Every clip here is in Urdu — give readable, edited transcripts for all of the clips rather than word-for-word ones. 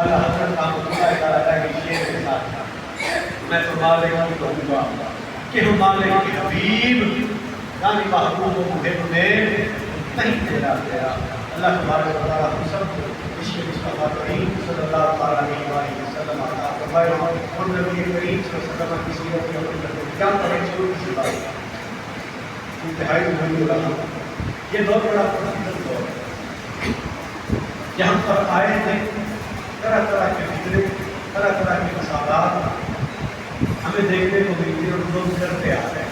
اللہ حضرت اللہ تعالیٰ کی شعر کے ساتھ تھا، میں تو مالک ہوں کہوں گا کہ ہم مالک کے حبیب یعنی محبوب و محب میں نہیں تیرا تیرا۔ اللہ تبارک و تعالیٰ ہم سب کو عشق مصطفیٰ کریم صلی اللہ تعالیٰ علیہ وسلم عطا فرمائے، اور نبی کریم صلی اللہ علیہ وسلم کی سیرت میں کیا پڑھیں ضرور کی بات انتہائی مهم رہا۔ یہ دور بڑا پرسکون دور ہے، یہاں پر آئے تھے طرح طرح کے فتنے، طرح طرح کے فسادات ہمیں دیکھنے کو ملتے ہیں اور لوگ ڈرتے آ رہے ہیں۔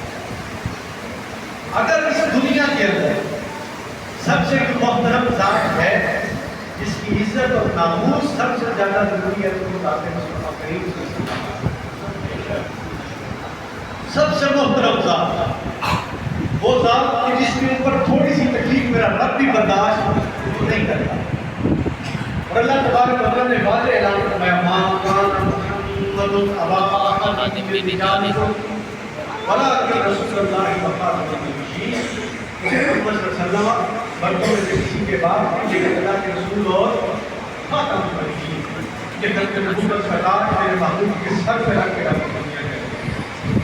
اگر اس دنیا کے اندر سب سے محترم ذات ہے جس کی عزت اور ناموس سب سے زیادہ ضروری ہے تو وہ ذات مصطفیٰ کریم صلی اللہ علیہ وسلم، سب سے محترم ذات، وہ ذات کہ جس کے اوپر تھوڑی سی تکلیف میرا رب بھی برداشت نہیں کرتا۔ اور اللہ تبارک و تعالیٰ نے واضح اعلان فرمایا ما کان محمد ابا احد من رجالکم ولکن رسول اللہ وخاتم النبیین۔ محمد صلی اللہ علیہ وسلم مردوں میں سے کسی کے بعد لیکن اللہ کے رسول اور خاتم النبیین، یہ خط نبوت کا تاج میرے محبوب کے سر پہ رکھ کے رکھ دیا گیا۔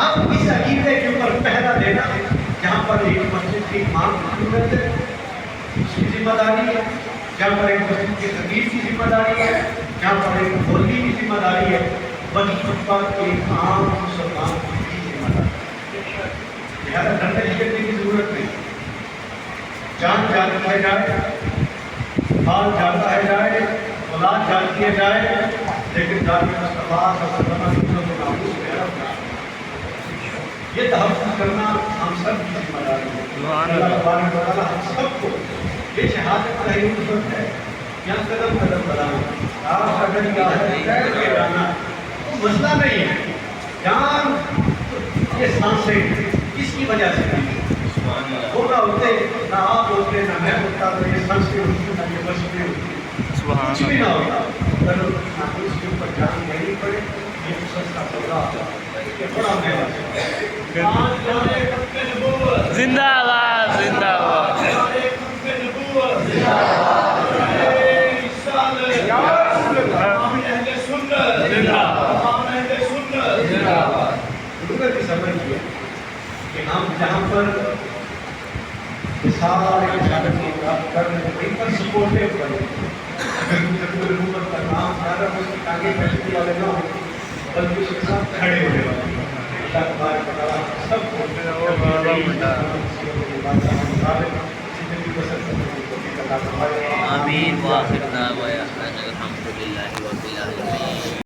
آپ اس عقیدے کے اوپر پہرا دینا جہاں پر ایک مسجد کی امام کی ضرورت ہے اس کی ذمہ داری ہے، جہاں پر ایک مسجد کے خطیب کی ذمہ داری ہے، جہاں پر ایک مولوی کی ذمہ داری ہے، وہیں پر ایک عام مسلمان کی ذمہ داری ہے۔ لہٰذا ڈرنے کرنے کی ضرورت نہیں، جان جاتی ہے جائے، مال جاتا ہے جائے، اولاد جاتی ہے جائے، لیکن ذات مصطفیٰ صلی اللہ علیہ وسلم کے ناموس میں رکھنا، یہ تحفظ کرنا ہم سب کی ذمہ داری ہے۔ اللہ تبارک و تعالیٰ ہم سب کو یہ شہادت کا ہی مطلب ہے یہاں قدم قدم بڑھانا، آپ اگر کیا ہے پیر کے جانا مسئلہ نہیں ہے، جان یہ سانسیں کس کی وجہ سے نہیں وہ نہ ہوتے، نہ آپ ہوتے، نہ میں ہوتا، تو یہ سانسیں ہوتی، نہ یہ بچتے ہوتی، کچھ بھی نہ ہوتا، اگر اس کے اوپر جان دینی پڑے یہ سستا سودا یہ بڑا مہنگا ہے۔ زندہ آباد، زندہ آباد۔ ضرورت سمجھ ہے کہ ہم جہاں پر سارے شاگرد کی بات کر رہے ہیں وہیں پر سپورٹے پڑے، اگر حکومت کا نام زیادہ اس کی آگے بیٹھنے والے نہ ہو بلکہ اس کے ساتھ کھڑے ہونے والے۔ اللہ تبارک و تعالیٰ سب کو آمین۔ وآخر دعوانا الحمد للہ رب العالمین۔